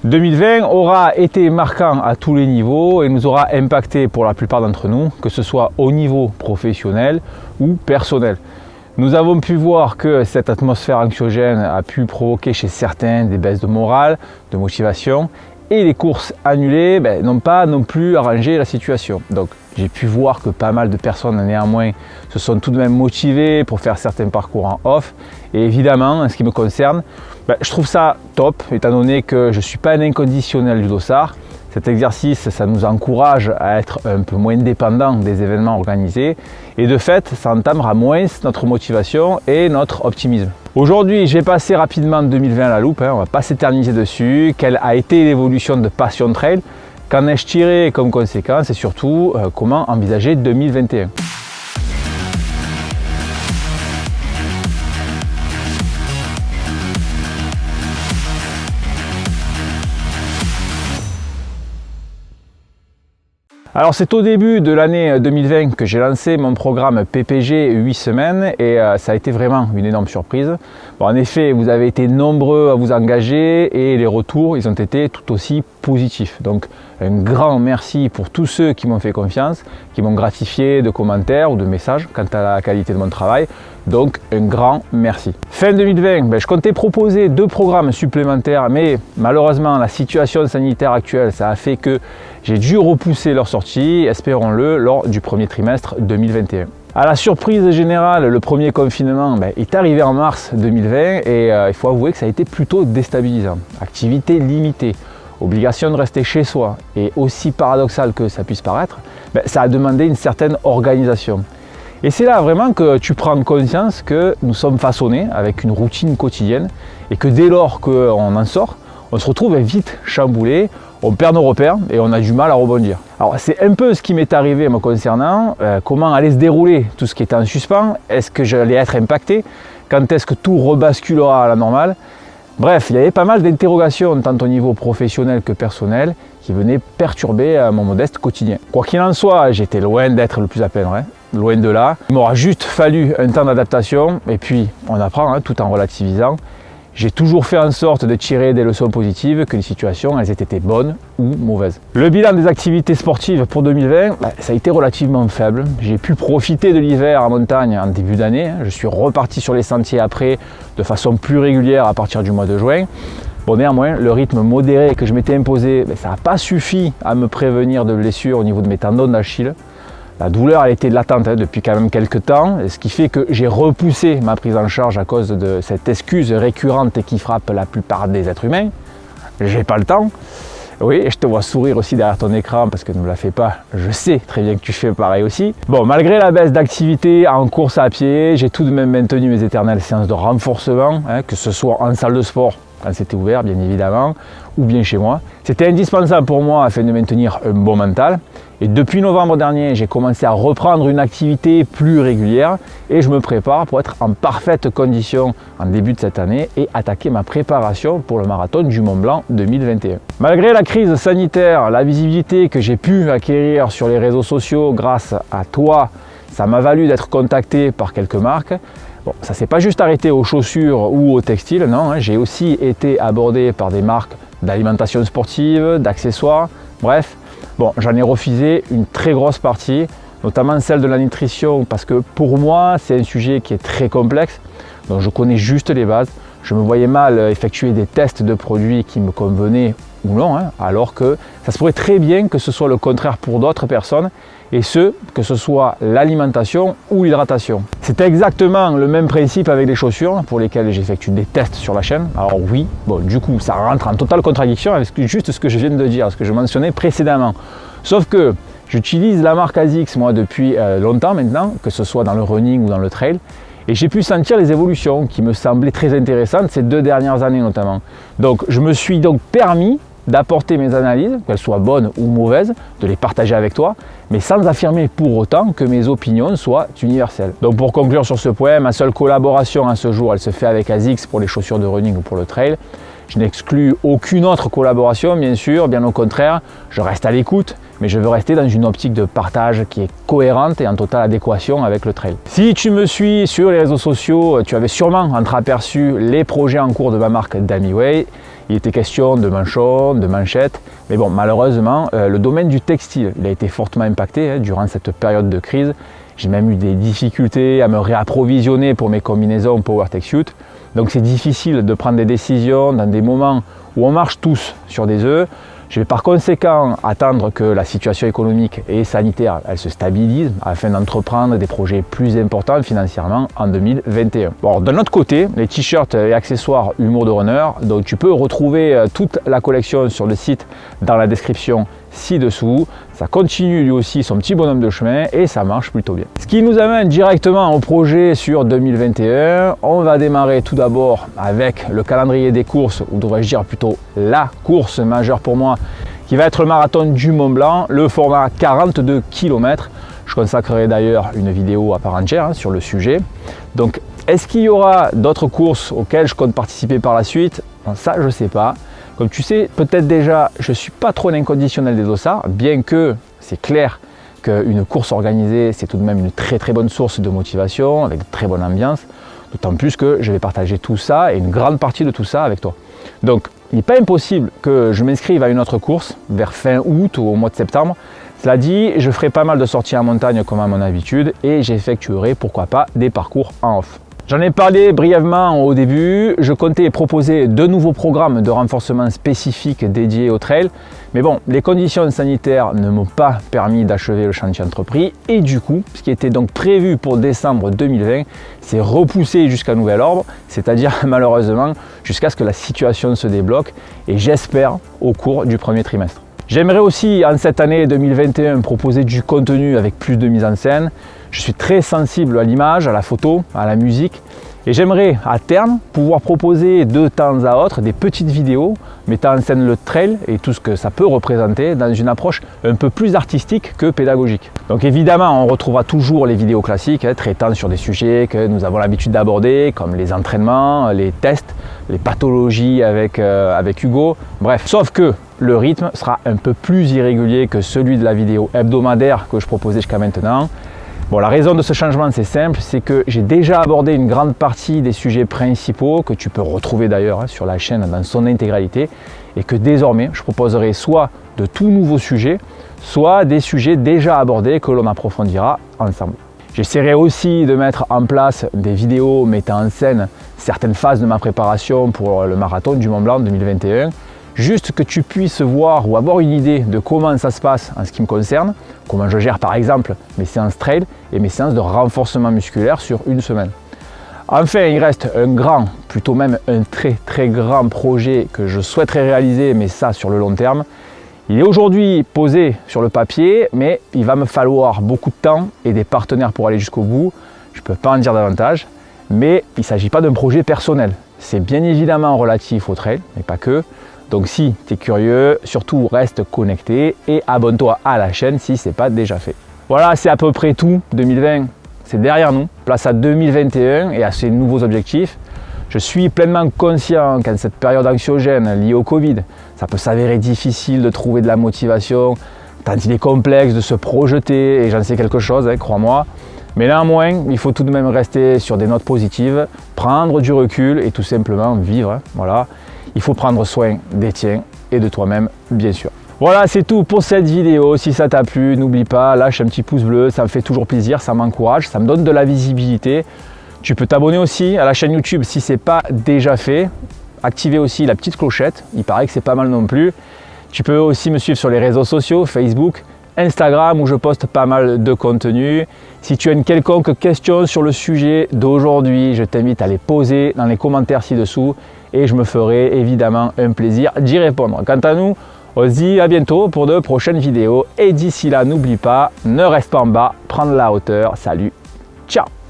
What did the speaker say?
2020 aura été marquant à tous les niveaux et nous aura impacté pour la plupart d'entre nous, que ce soit au niveau professionnel ou personnel. Nous avons pu voir que cette atmosphère anxiogène a pu provoquer chez certains des baisses de morale, de motivation, et les courses annulées n'ont pas non plus arrangé la situation. Donc j'ai pu voir que pas mal de personnes néanmoins se sont tout de même motivées pour faire certains parcours en off. Et évidemment, en ce qui me concerne, je trouve ça top, étant donné que je ne suis pas un inconditionnel du dossard. Cet exercice, ça nous encourage à être un peu moins dépendant des événements organisés et de fait, ça entamera moins notre motivation et notre optimisme. Aujourd'hui, j'ai passé rapidement 2020 à la loupe, on ne va pas s'éterniser dessus. Quelle a été l'évolution de Passion Trail? Qu'en ai-je tiré comme conséquence et surtout, comment envisager 2021? Alors c'est au début de l'année 2020 que j'ai lancé mon programme PPG 8 semaines et ça a été vraiment une énorme surprise. Bon, en effet, vous avez été nombreux à vous engager et les retours, ils ont été tout aussi positifs. Donc un grand merci pour tous ceux qui m'ont fait confiance, qui m'ont gratifié de commentaires ou de messages quant à la qualité de mon travail. Donc un grand merci. Fin 2020, je comptais proposer 2 programmes supplémentaires, mais malheureusement la situation sanitaire actuelle, ça a fait que j'ai dû repousser leur sortie, espérons-le, lors du premier trimestre 2021. À la surprise générale, le premier confinement est arrivé en mars 2020 et il faut avouer que ça a été plutôt déstabilisant. Activité limitée, obligation de rester chez soi et aussi paradoxal que ça puisse paraître, ça a demandé une certaine organisation. Et c'est là vraiment que tu prends conscience que nous sommes façonnés avec une routine quotidienne et que dès lors qu'on en sort, on se retrouve vite chamboulé, on perd nos repères et on a du mal à rebondir. Alors c'est un peu ce qui m'est arrivé me concernant, comment allait se dérouler tout ce qui était en suspens, est-ce que j'allais être impacté, quand est-ce que tout rebasculera à la normale. Bref, il y avait pas mal d'interrogations tant au niveau professionnel que personnel qui venaient perturber mon modeste quotidien. Quoi qu'il en soit, j'étais loin d'être le plus à plaindre, loin de là. Il m'aura juste fallu un temps d'adaptation et puis on apprend tout en relativisant. J'ai toujours fait en sorte de tirer des leçons positives, que les situations elles aient été bonnes ou mauvaises. Le bilan des activités sportives pour 2020, ça a été relativement faible. J'ai pu profiter de l'hiver en montagne en début d'année. Je suis reparti sur les sentiers après de façon plus régulière à partir du mois de juin. Bon, néanmoins, le rythme modéré que je m'étais imposé, ça n'a pas suffi à me prévenir de blessures au niveau de mes tendons d'Achille. La douleur elle était latente depuis quand même quelques temps, ce qui fait que j'ai repoussé ma prise en charge à cause de cette excuse récurrente qui frappe la plupart des êtres humains. J'ai pas le temps. Oui, et je te vois sourire aussi derrière ton écran parce que ne me la fais pas. Je sais très bien que tu fais pareil aussi. Bon, malgré la baisse d'activité en course à pied, j'ai tout de même maintenu mes éternelles séances de renforcement, que ce soit en salle de sport, quand c'était ouvert bien évidemment, ou bien chez moi. C'était indispensable pour moi afin de maintenir un bon mental. Et depuis novembre dernier, j'ai commencé à reprendre une activité plus régulière et je me prépare pour être en parfaite condition en début de cette année et attaquer ma préparation pour le marathon du Mont Blanc 2021. Malgré la crise sanitaire, la visibilité que j'ai pu acquérir sur les réseaux sociaux grâce à toi, ça m'a valu d'être contacté par quelques marques. Bon, ça ne s'est pas juste arrêté aux chaussures ou aux textiles, non, j'ai aussi été abordé par des marques d'alimentation sportive, d'accessoires, bref. Bon, j'en ai refusé une très grosse partie, notamment celle de la nutrition, parce que pour moi, c'est un sujet qui est très complexe, donc je connais juste les bases. Je me voyais mal effectuer des tests de produits qui me convenaient ou non, alors que ça se pourrait très bien que ce soit le contraire pour d'autres personnes, et que ce soit l'alimentation ou l'hydratation. C'est exactement le même principe avec les chaussures pour lesquelles j'effectue des tests sur la chaîne. Alors oui, bon, du coup ça rentre en totale contradiction avec juste ce que je viens de dire, ce que je mentionnais précédemment. Sauf que j'utilise la marque ASICS moi depuis longtemps maintenant, que ce soit dans le running ou dans le trail, et j'ai pu sentir les évolutions qui me semblaient très intéressantes ces 2 dernières années notamment. Donc je me suis donc permis d'apporter mes analyses, qu'elles soient bonnes ou mauvaises, de les partager avec toi, mais sans affirmer pour autant que mes opinions soient universelles. Donc pour conclure sur ce point, ma seule collaboration à ce jour, elle se fait avec ASICS pour les chaussures de running ou pour le trail. Je n'exclus aucune autre collaboration, bien sûr, bien au contraire, je reste à l'écoute mais je veux rester dans une optique de partage qui est cohérente et en totale adéquation avec le trail. Si tu me suis sur les réseaux sociaux, tu avais sûrement entreaperçu les projets en cours de ma marque Damiway. Il était question de manchons, de manchettes, mais bon, malheureusement, le domaine du textile, il a été fortement impacté durant cette période de crise. J'ai même eu des difficultés à me réapprovisionner pour mes combinaisons PowerTech Suit. Donc c'est difficile de prendre des décisions dans des moments où on marche tous sur des œufs. Je vais par conséquent attendre que la situation économique et sanitaire elle se stabilise afin d'entreprendre des projets plus importants financièrement en 2021. Bon, d'un autre côté, les t-shirts et accessoires Humour de Runner, donc tu peux retrouver toute la collection sur le site dans la description ci-dessous. Ça continue lui aussi son petit bonhomme de chemin et ça marche plutôt bien. Ce qui nous amène directement au projet sur 2021. On va démarrer tout d'abord avec le calendrier des courses, ou devrais-je dire plutôt la course majeure pour moi, qui va être le marathon du Mont Blanc, le format 42 km. Je consacrerai d'ailleurs une vidéo à part entière sur le sujet. Donc, est-ce qu'il y aura d'autres courses auxquelles je compte participer par la suite? Ça, je ne sais pas. Comme tu sais, peut-être déjà, je ne suis pas trop un inconditionnel des dossards, bien que c'est clair qu'une course organisée, c'est tout de même une très bonne source de motivation, avec de très bonne ambiance, d'autant plus que je vais partager tout ça et une grande partie de tout ça avec toi. Donc, il n'est pas impossible que je m'inscrive à une autre course vers fin août ou au mois de septembre. Cela dit, je ferai pas mal de sorties en montagne comme à mon habitude et j'effectuerai pourquoi pas des parcours en off. J'en ai parlé brièvement au début, je comptais proposer 2 nouveaux programmes de renforcement spécifiques dédiés au trail, mais bon, les conditions sanitaires ne m'ont pas permis d'achever le chantier entrepris et du coup, ce qui était donc prévu pour décembre 2020 s'est repoussé jusqu'à nouvel ordre, c'est-à-dire malheureusement jusqu'à ce que la situation se débloque et j'espère au cours du premier trimestre. J'aimerais aussi en cette année 2021 proposer du contenu avec plus de mise en scène. Je suis très sensible à l'image, à la photo, à la musique et j'aimerais à terme pouvoir proposer de temps à autre des petites vidéos mettant en scène le trail et tout ce que ça peut représenter dans une approche un peu plus artistique que pédagogique. Donc évidemment, on retrouvera toujours les vidéos classiques traitant sur des sujets que nous avons l'habitude d'aborder comme les entraînements, les tests, les pathologies avec Hugo, bref. Sauf que le rythme sera un peu plus irrégulier que celui de la vidéo hebdomadaire que je proposais jusqu'à maintenant. Bon, la raison de ce changement, c'est simple, c'est que j'ai déjà abordé une grande partie des sujets principaux que tu peux retrouver d'ailleurs sur la chaîne dans son intégralité et que désormais, je proposerai soit de tout nouveaux sujets, soit des sujets déjà abordés que l'on approfondira ensemble. J'essaierai aussi de mettre en place des vidéos mettant en scène certaines phases de ma préparation pour le marathon du Mont Blanc 2021. Juste que tu puisses voir ou avoir une idée de comment ça se passe en ce qui me concerne, comment je gère par exemple mes séances trail et mes séances de renforcement musculaire sur une semaine. Enfin, il reste un grand, plutôt même un très grand projet que je souhaiterais réaliser, mais ça sur le long terme. Il est aujourd'hui posé sur le papier, mais il va me falloir beaucoup de temps et des partenaires pour aller jusqu'au bout. Je ne peux pas en dire davantage, mais il ne s'agit pas d'un projet personnel. C'est bien évidemment relatif au trail, mais pas que. Donc si tu es curieux, surtout reste connecté et abonne-toi à la chaîne si ce n'est pas déjà fait. Voilà, c'est à peu près tout. 2020, c'est derrière nous. Place à 2021 et à ses nouveaux objectifs. Je suis pleinement conscient qu'en cette période anxiogène liée au Covid, ça peut s'avérer difficile de trouver de la motivation, tant il est complexe de se projeter, et j'en sais quelque chose, crois-moi. Mais néanmoins, il faut tout de même rester sur des notes positives, prendre du recul et tout simplement vivre. Voilà. Il faut prendre soin des tiens et de toi-même, bien sûr. Voilà, c'est tout pour cette vidéo. Si ça t'a plu, n'oublie pas, lâche un petit pouce bleu, ça me fait toujours plaisir, ça m'encourage, ça me donne de la visibilité. Tu peux t'abonner aussi à la chaîne YouTube si ce n'est pas déjà fait. Activer aussi la petite clochette, il paraît que c'est pas mal non plus. Tu peux aussi me suivre sur les réseaux sociaux, Facebook, Instagram où je poste pas mal de contenu. Si tu as une quelconque question sur le sujet d'aujourd'hui, je t'invite à les poser dans les commentaires ci-dessous et je me ferai évidemment un plaisir d'y répondre. Quant à nous, on se dit à bientôt pour de prochaines vidéos et d'ici là, n'oublie pas, ne reste pas en bas, prends de la hauteur. Salut, ciao!